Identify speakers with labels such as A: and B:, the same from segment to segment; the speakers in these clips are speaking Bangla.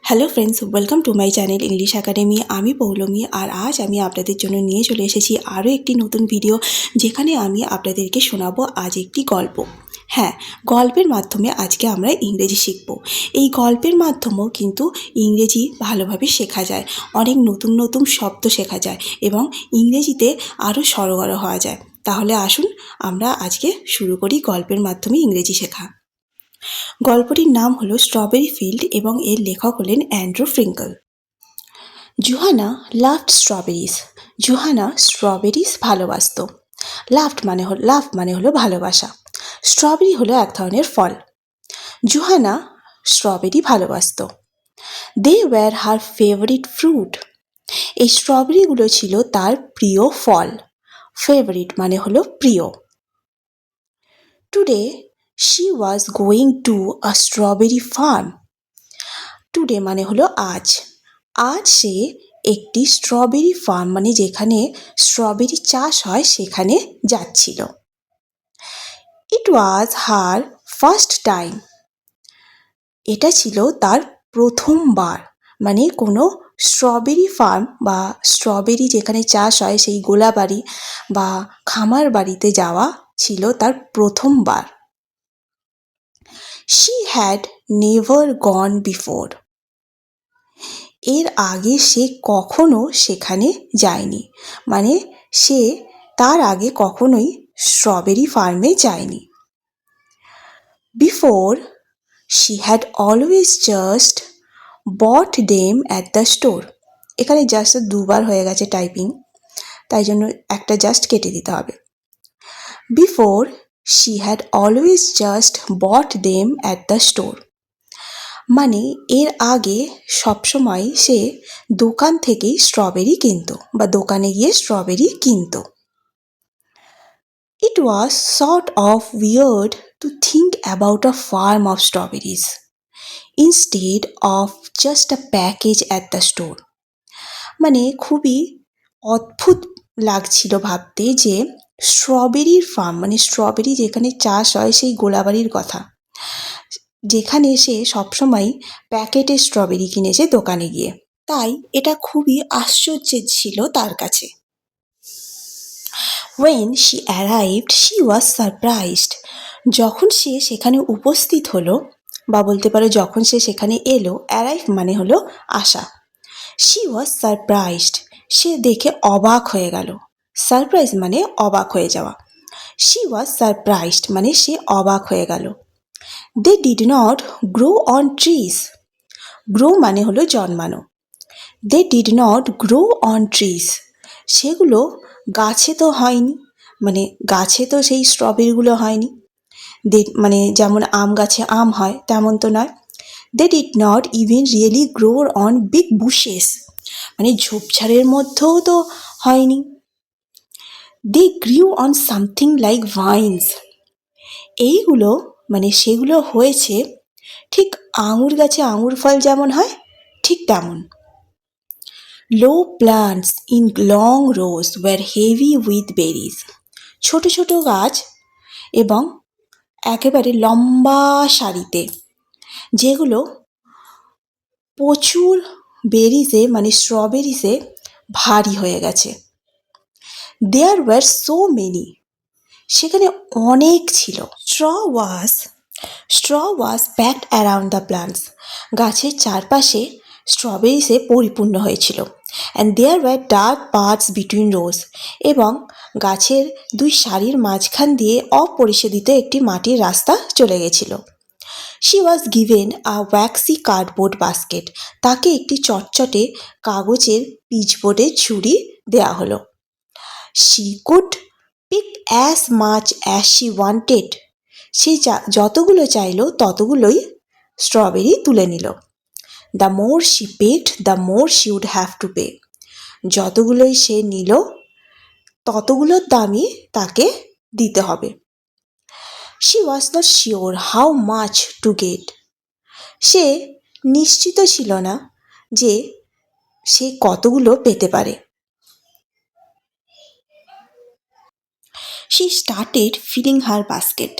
A: Hello friends, welcome to my channel English academy. আমি পৌলমী, আর আজ আমি আপনাদের জন্য নিয়ে চলে এসেছি আরও একটি নতুন ভিডিও, যেখানে আমি আপনাদেরকে শোনাবো আজ একটি গল্প। হ্যাঁ, গল্পের মাধ্যমে আজকে আমরা ইংরেজি শিখব। এই গল্পের মাধ্যমেও কিন্তু ইংরেজি ভালোভাবে শেখা যায়, অনেক নতুন নতুন শব্দ শেখা যায় এবং ইংরেজিতে আরও সড়গড় হওয়া যায়। তাহলে আসুন আমরা আজকে শুরু করি গল্পের মাধ্যমে ইংরেজি শেখা। গল্পটির নাম হলো স্ট্রবেরি ফিল্ড এবং এর লেখক হলেন Andrew Frinkle. Johanna loved strawberries. Johanna strawberries ভালোবাসত। লাভ মানে হলো ভালোবাসা। স্ট্রবেরি হলো এক ধরনের ফল। জোহানা স্ট্রবেরি ভালোবাসত। They were her favourite fruit. এই স্ট্রবেরিগুলো ছিল তার প্রিয় ফল। ফেভারিট মানে হলো প্রিয়। Today she was going to a strawberry farm. Today মানে হলো আজ। আজ সে একটি স্ট্রবেরি ফার্ম মানে যেখানে স্ট্রবেরি চাষ হয় সেখানে যাচ্ছিল। ইট ওয়াজ হার ফার্স্ট টাইম। এটা ছিল তার প্রথমবার, মানে কোনো স্ট্রবেরি ফার্ম বা স্ট্রবেরি যেখানে চাষ হয় সেই গোলাবাড়ি বা খামার বাড়িতে যাওয়া ছিল তার প্রথমবার। She had never gone before. এর আগে সে কখনো সেখানে যায়নি, মানে সে তার আগে কখনোই স্ট্রবেরি ফার্মে যায়নি। Before she had always just bought them at the store. এখানে জাস্ট দুবার হয়ে গেছে টাইপিং, তাই জন্য একটা জাস্ট কেটে দিতে হবে। Before she had always just bought them at the store, মানে এর আগে সবসময় সে দোকান থেকেই স্ট্রবেরি কিনত বা দোকানে গিয়ে স্ট্রবেরি কিনত। It was sort of weird to think about a farm of strawberries instead of just a package at the store. মানে খুবই অদ্ভুত লাগছিল ভাবতে যে স্ট্রবেরির ফার্ম মানে স্ট্রবেরি যেখানে চাষ হয় সেই গোলাবাড়ির কথা, যেখানে সে সবসময় প্যাকেটে স্ট্রবেরি কিনেছে দোকানে গিয়ে। তাই এটা খুবই আশ্চর্যের ছিল তার কাছে। When she arrived, she was surprised. যখন সে সেখানে উপস্থিত হলো, বা বলতে পারো যখন সে সেখানে এলো, অ্যারাইভ মানে হলো আসা। She was surprised. সে দেখে অবাক হয়ে গেল। সারপ্রাইজ মানে অবাক হয়ে যাওয়া। She was surprised মানে সে অবাক হয়ে গেল। They did not grow on trees. Grow মানে হলো জন্মানো। They did not grow on trees. সেগুলো গাছে তো হয়নি, মানে গাছে তো সেই স্ট্রবেরিগুলো হয়নি। মানে যেমন আম গাছে আম হয় তেমন তো নয়। They did not even really grow on big bushes. মানে ঝোপঝাড়ের মধ্যেও তো হয়নি। They grew on something like vines. এইগুলো মানে সেগুলো হয়েছে ঠিক আঙুর গাছে আঙুর ফল যেমন হয় ঠিক তেমন। Low plants in long rows were heavy with berries. ছোট ছোট গাছ এবং একেবারে লম্বা সারিতে, যেগুলো প্রচুর বেরিজে মানে স্ট্রবেরিজে ভারী হয়ে গেছে। There were so many. সেখানে অনেক ছিল। Straw was packed around the plants. গাছের চারপাশে স্ট্রবেরিজে পরিপূর্ণ হয়েছিল। And there were dark parts between rows. এবং গাছের দুই সারির মাঝখান দিয়ে অপরিশোধিত একটি মাটির রাস্তা চলে গেছিল। She was given a waxy cardboard basket. তাকে একটি চটচটে কাগজের পিচবোর্ডের ঝুড়ি দেয়া হলো। She could pick as much as she wanted. সে যতগুলো চাইল ততগুলোই স্ট্রবেরি তুলে নিল। The more she paid the more she would have to pay. যতগুলোই সে নিল ততগুলোর দামই তাকে দিতে হবে। She was not sure how much to get. সে নিশ্চিত ছিল না যে সে কতগুলো পেতে পারে। She started filling her basket.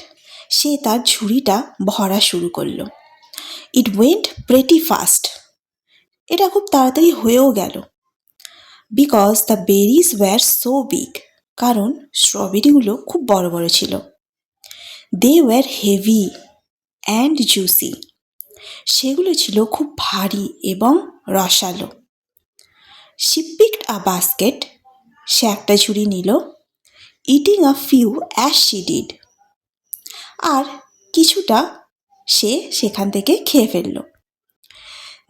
A: সে তার ঝুড়িটা ভরা শুরু করলো। It went pretty fast. এটা খুব তাড়াতাড়ি হয়েও গেল। Because the berries were so big, কারণ স্ট্রবেরিগুলো খুব বড় বড় ছিল। They were heavy and juicy, সেগুলো ছিল খুব ভারী এবং রসালো। শি পিকড আ বাস্কেট, সে একটা ঝুড়ি নিল। Eating a few as she did, আর কিছুটা সে সেখান থেকে খেয়ে ফেলল।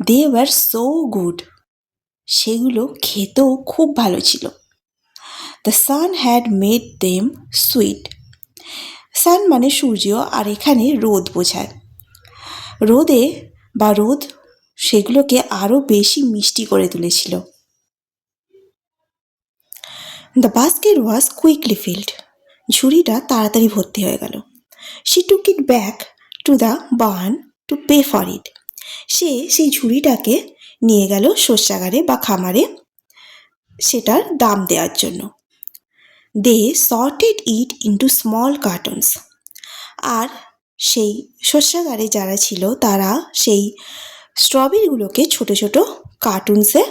A: দে ওয়্যার সো গুড, সেগুলো খেতেও খুব ভালো ছিল। The sun had made them sweet, sun মানে সূর্য, আর এখানে রোদ বোঝায়। রোদ সেগুলোকে আরও বেশি মিষ্টি করে তুলেছিল। The basket was quickly filled, ঝুড়িটা তাড়াতাড়ি ভর্তি হয়ে গেল। She took it back to the barn to pay for it, সে সেই ঝুড়িটাকে নিয়ে গেল শস্যাগারে বা খামারে সেটার দাম দেওয়ার জন্য। They sorted it into small cartons, আর সেই শস্যাগারে যারা ছিল তারা সেই স্ট্রবেরিগুলোকে ছোট ছোট কার্টুনসে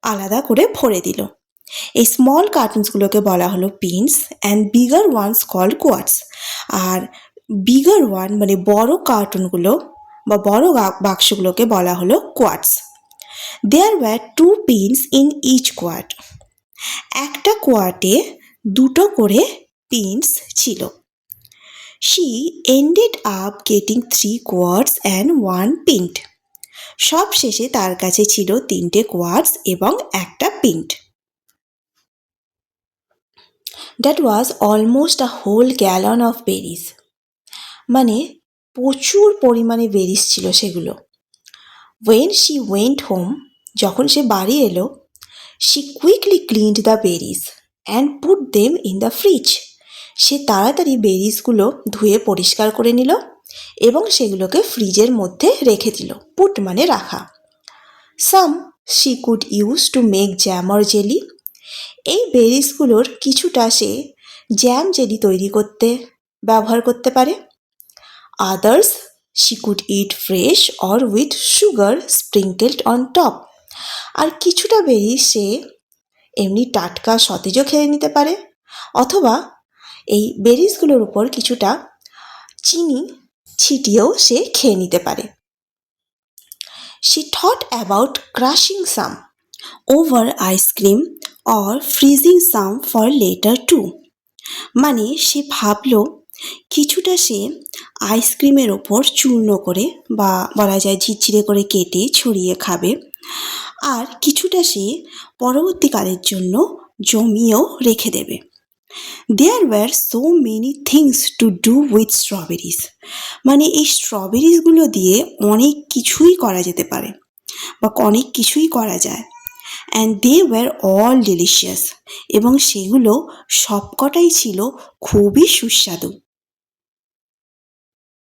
A: আলাদা করে ভরে দিল। এই স্মল কার্টুনসগুলোকে বলা হলো pints and bigger ones called quarts, আর বিগার ওয়ান মানে বড় কার্টুনগুলো বা বড় বাক্সগুলোকে বলা হলো quarts. There were 2 pints in each quart, একটা কোয়ার্টে 2টো করে পিনস ছিল। She ended up getting 3 quarts and 1 pint, সব শেষে তার কাছে ছিল 3টে কোয়ার্টস এবং একটা pint. That was almost a whole gallon of berries, মানে প্রচুর পরিমাণে বেরিজ ছিল সেগুলো। ওয়েন শি ওয়েন্ট হোম, যখন সে বাড়ি এলো, she quickly cleaned the berries and put them in the fridge, সে তাড়াতাড়ি বেরিজগুলো ধুয়ে পরিষ্কার করে নিল এবং সেগুলোকে ফ্রিজের মধ্যে রেখে দিল। পুট মানে রাখা। Some she could use to make jam or jelly, এই বেরিজগুলোর কিছুটা সে জ্যাম জেলি তৈরি করতে ব্যবহার করতে পারে। Others she could eat fresh or with sugar sprinkled on top, আর কিছুটা বেরিজ সে এমনি টাটকা সতেজও খেয়ে নিতে পারে, অথবা এই বেরিজগুলোর উপর কিছুটা চিনি ছিটিয়েও সে খেয়ে নিতে পারে। She thought about crushing some over ice cream or freezing some for letter to, মানে সে ভাবল কিছুটা সে আইসক্রিমের ওপর চূর্ণ করে বা বলা যায় ঝিরঝিরে করে কেটে ছড়িয়ে খাবে, আর কিছুটা সে পরবর্তীকালের জন্য জমিয়েও রেখে দেবে। There were so many things to do with strawberries, মানে এই স্ট্রবেরিজগুলো দিয়ে অনেক কিছুই করা যেতে পারে বা অনেক কিছুই করা যায়। And they were all delicious, এবং সেগুলো সবকটাই ছিল খুবই সুস্বাদু।